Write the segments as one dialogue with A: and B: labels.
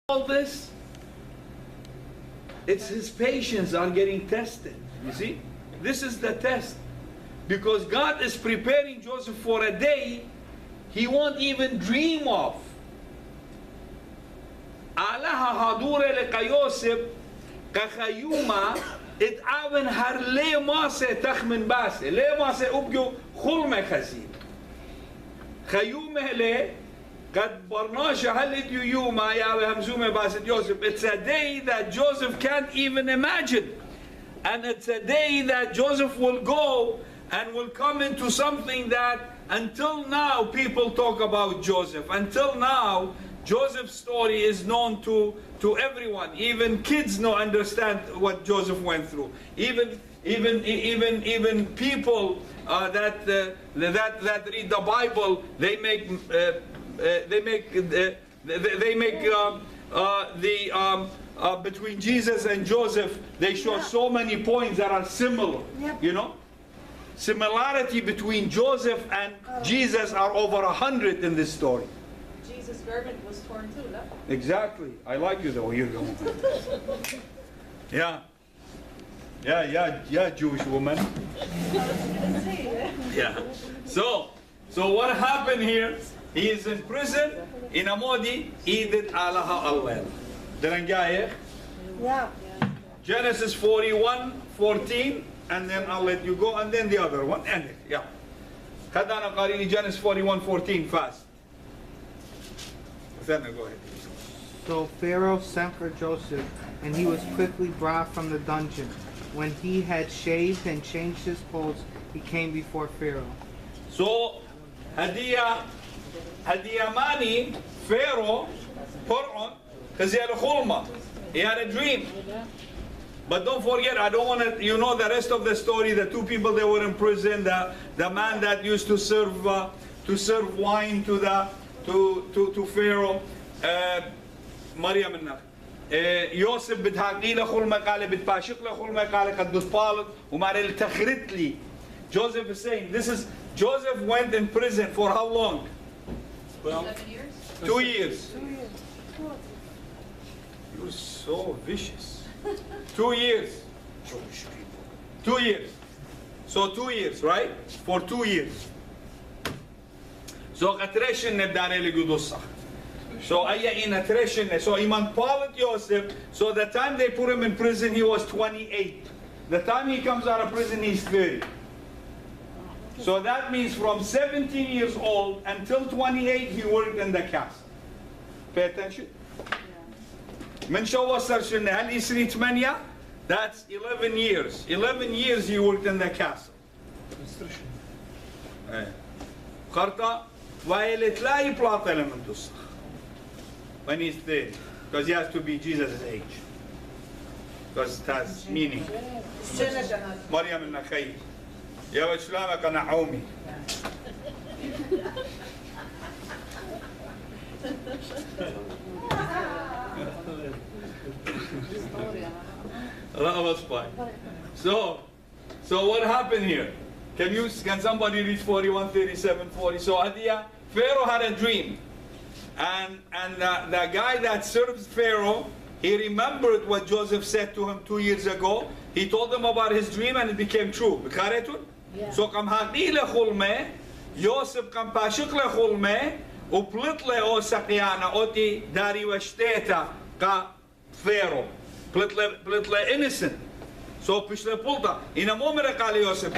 A: all this? It's his patience are getting tested. You see? This is the test. Because God is preparing Joseph for a day he won't even dream of. Alaha hadure leka Yosef kakhayuma it aven har le mase takhmin base le mase ubjo khulme khazin khayume le قد برناشة هل يوما يا همزومة باسط Joseph. It's a day that Joseph can't even imagine, and it's a day that Joseph will go and will come into something that until now people talk about Joseph. Until now Joseph's story is known to everyone. Even kids understand what Joseph went through. Even people that read the Bible, they make between Jesus and Joseph, they show so many points that are similar. You know, similarity between Joseph and Jesus are over 100 in this story.
B: Jesus' garment was torn too, no?
A: Exactly. I like you the way you're going. Yeah, Jewish woman. Yeah. So what happened here? He is in prison in Amodi. Idit alaha Allah. Derangaya.
B: Yeah.
A: Genesis 41:14, and then I'll let you go, and then the other one, and yeah. Khadana qarini Genesis 41:14 fast. Then go ahead.
C: So Pharaoh sent for Joseph, and he was quickly brought from the dungeon. When he had shaved and changed his clothes, he came before Pharaoh.
A: So Hadiyamani, Pharaoh, Pharaoh, because he had a khulma, he had a dream. But don't forget, I don't want to, you know the rest of the story, the two people that were in prison, the man that used to serve wine to Pharaoh, Maryam النخ. يوسف بتحقي له خلمة قال بتباشق له خلمة قال قد بتطالب وما تخرت لي. Joseph is saying, Joseph went in prison for how long?
B: 7 years?
A: 2 years. You're so vicious. 2 years. Jewish people. 2 years. So 2 years, right? For 2 years. So attrition nebdane ligudusach. So aya in attrition. So iman Paul Yosef. So the time they put him in prison, he was 28. The time he comes out of prison, he's 30. So that means from 17 years old until 28, he worked in the castle. Pay attention. من شو وصل شنو هل يصير 8 that's 11 years 11 years he worked in the castle قرطة وقالت لا يبلاطة لمن تصخ when he's 30 because he has to be Jesus' age because it has meaning مريم النخيل يا وسلامك نعومي So what happened here? Can somebody read 41, 37, 40? So Pharaoh had a dream, and the guy that serves Pharaoh, he remembered what Joseph said to him 2 years ago. He told him about his dream, and it became true.
B: Yeah.
A: So kam haqi le khulme, Yosef kam pashik le khulme, uplit le o saqiana oti dari washteta ka Pharaoh. Plit le innocent. So pishle pulta. In a moment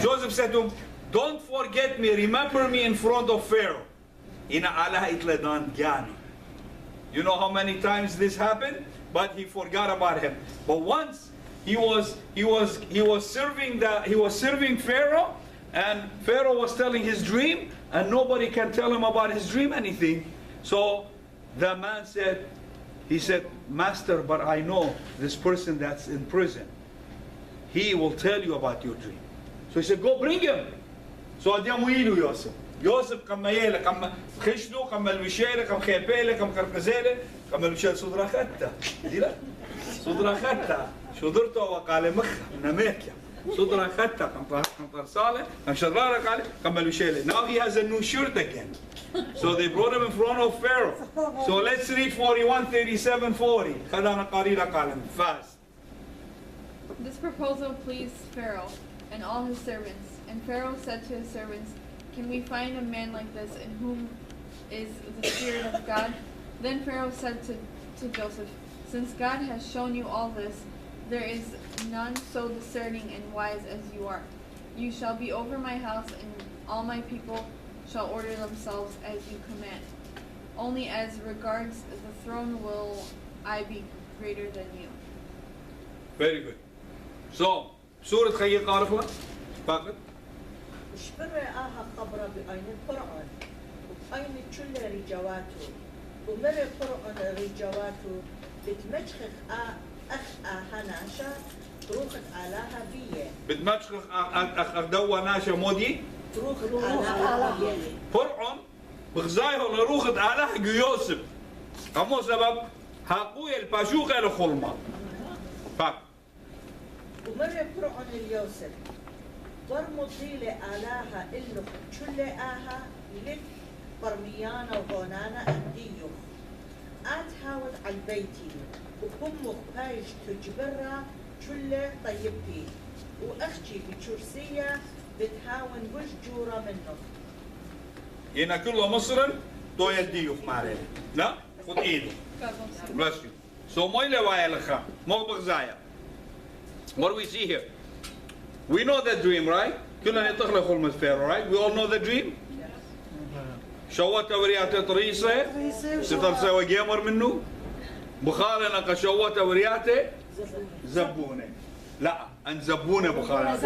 A: Joseph said to him, don't forget me, remember me in front of Pharaoh. Ina Allah itledan gyani. You know how many times this happened? But he forgot about him. But once he was serving Pharaoh, and Pharaoh was telling his dream, and nobody can tell him about his dream anything. So the man said, Master, but I know this person that's in prison. He will tell you about your dream. So he said, go bring him. So Adiamuilu Yosef. Yosef kam mayela, kam khishnu, kam malwishele, kam khepele, kam karkazele, kam malwishele sudrachatta. Dila? Sudrachatta. Shudurto wa qale mukha, nametya. صدرة خدتها قنطر صالح قام شرارك عليه قام بلوشيله. Now he has a new shirt again. So they brought him in front of Pharaoh. So let's read 41:37-40. خدنا قريرة قالم fast.
D: This proposal pleased Pharaoh and all his servants. And Pharaoh said to his servants, "Can we find a man like this in whom is the Spirit of God?" Then Pharaoh said to Joseph, "Since God has shown you all this, there is none so discerning and wise as you are. You shall be over my house, and all my people shall order themselves as you command. Only as regards the throne will I be greater than you."
A: Very good. So, سورة خيي قارفة فقط.
E: شبر آها خبرة بأين القرآن وبأين كل رجواته ومر القرآن رجواته بتمشخخ أخ آهناشا تروخت علاها بيه
A: بتمشخ أخدوا ناشا مودي
E: تروخت علاها بيه
A: فرعون بغزايه لروخت علاها يوسف كمو سبب هاقوية الباشوقة لخلما فقط.
E: ومر القرآن اليوسف برمضي آلاها إلو كل آها لك برميانا وغونانا أديوخ أتهاود على البيتي وكم بايش تجبرها كل طيبتي وأختي بكرسية بتهاون وش جورة منه.
A: هنا كله مصر تو يديوخ معليه لا خد ايده. Bless you. So مويلة وايا لخا مو بغزايا. What do we see here? We know that dream, right? كلنا نتخلق خلمة فيرو, right? We all know the dream? شوت وريات طريسة ستر سوى جيمر منه بخالنا قشوت ورياته زبونة لا أن زبونة بخالنا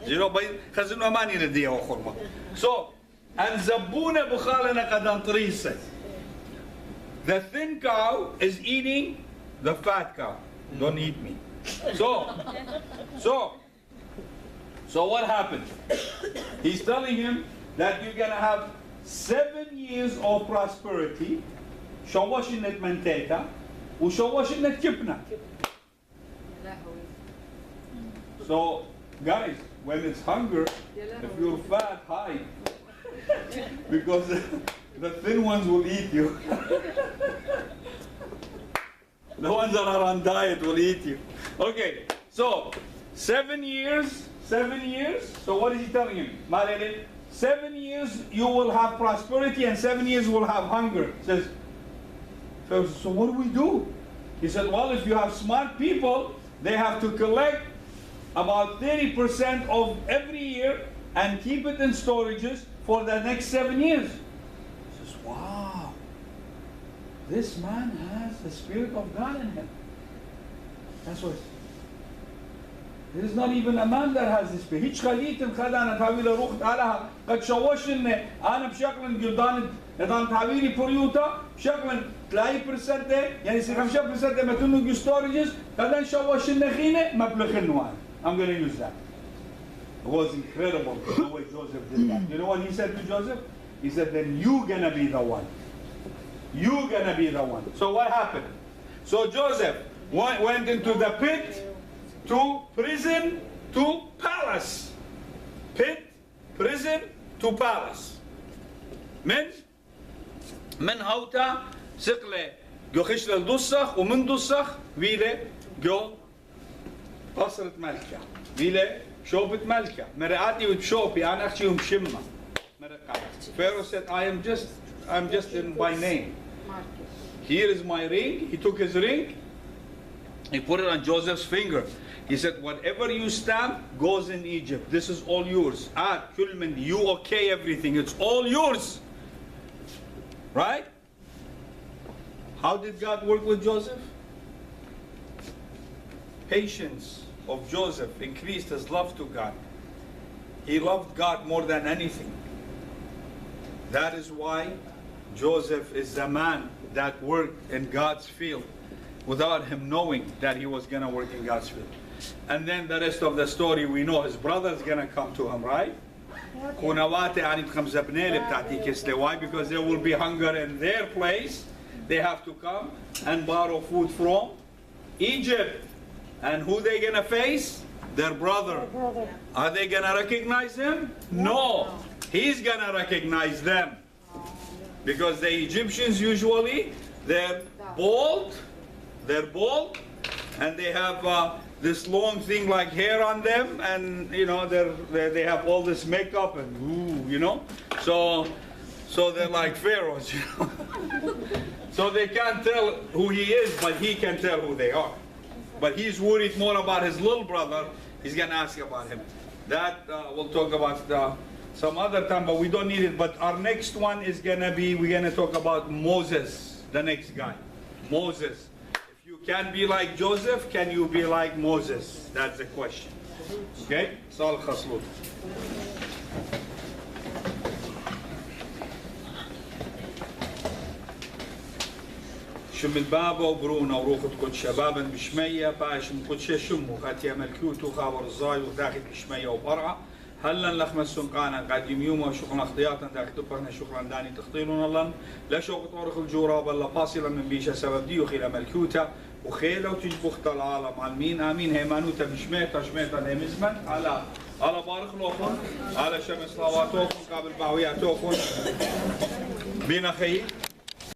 A: جنو بين خزنوا ماني نديه وخلمة so أن زبونة بخالنا قدان طريسة. The thin cow is eating the fat cow. Don't eat me. So what happened? He's telling him that you're gonna have 7 years of prosperity. شواشنة منتيتا وشواشنة كبنة. So guys, when it's hunger, if you're fat, hide. Because the thin ones will eat you. The ones that are on diet will eat you. Okay, so 7 years. So what is he telling him? 7 years you will have prosperity and 7 years will have hunger. He says, so what do we do? He said, well, if you have smart people, they have to collect about 30% of every year and keep it in storages for the next 7 years. He says, wow, this man has the Spirit of God in him. That's what. There is not even a man that has this spirit. هيك خليت الخدانة تحويل روح علىها قد شوشن أنا بشكل جلدان إذا تحويلي بريوتا بشكل 3% يعني 5% ما تنو storages قدان شوشن خينة مبلغ نوان. I'm going to use that. It was incredible the way Joseph did that. You know what he said to Joseph? He said, then you're going to be the one. You're going to be the one. So what happened? So Joseph went into the pit, to prison, to palace. Pit, prison, to palace. من هوتا سقلة جو خشل الدوسخ ومن دوسخ ويله جو قصرة ملكة ويله شوبة ملكة مرقاتي وتشوبي أنا أختي ومشمة مرقات. Pharaoh said, I'm just in by name. Here is my ring. He took his ring. He put it on Joseph's finger. He said, whatever you stamp goes in Egypt. This is all yours. You okay everything. It's all yours. Right? How did God work with Joseph? Patience of Joseph increased his love to God. He loved God more than anything. That is why Joseph is the man that worked in God's field without him knowing that he was going to work in God's field. And then the rest of the story we know, his brother's going to come to him, right? Why? Because there will be hunger in their place. They have to come and borrow food from Egypt. And who they going to face? their brother, are they gonna recognize him? No. He's gonna recognize them. Because the Egyptians usually, they're bald, and they have this long thing like hair on them, and you know they have all this makeup and ooh, you know, so they're like pharaohs, you know. So they can't tell who he is, but he can tell who they are. But he's worried more about his little brother. He's gonna ask about him. That we'll talk about some other time, but we don't need it. But our next one is gonna be, we're gonna talk about Moses, the next guy, Moses. If you can't be like Joseph, can you be like Moses? That's the question. Okay? Sal khaslut. شم البابا وبرونا وروخت قد شبابا بشمية باش من قد شمو خاتيا ملكوتو خابر الزاي وداخل بشمية وبرعة هلا لخمس سنقانا قادم يوم شغلنا اختياطا داك تبرنا شغلا داني تخطيلون الله لا شوق طورخ الجورا بلا باصلا من بيشا سبب ديو خيلا ملكوتا وخيلا وتجبخت العالم عالمين امين هيمانوتا بشميتا شميتا هيمزمن على بارخ لوخون على شمس صلواتوخون قابل بعوياتوخون بين خي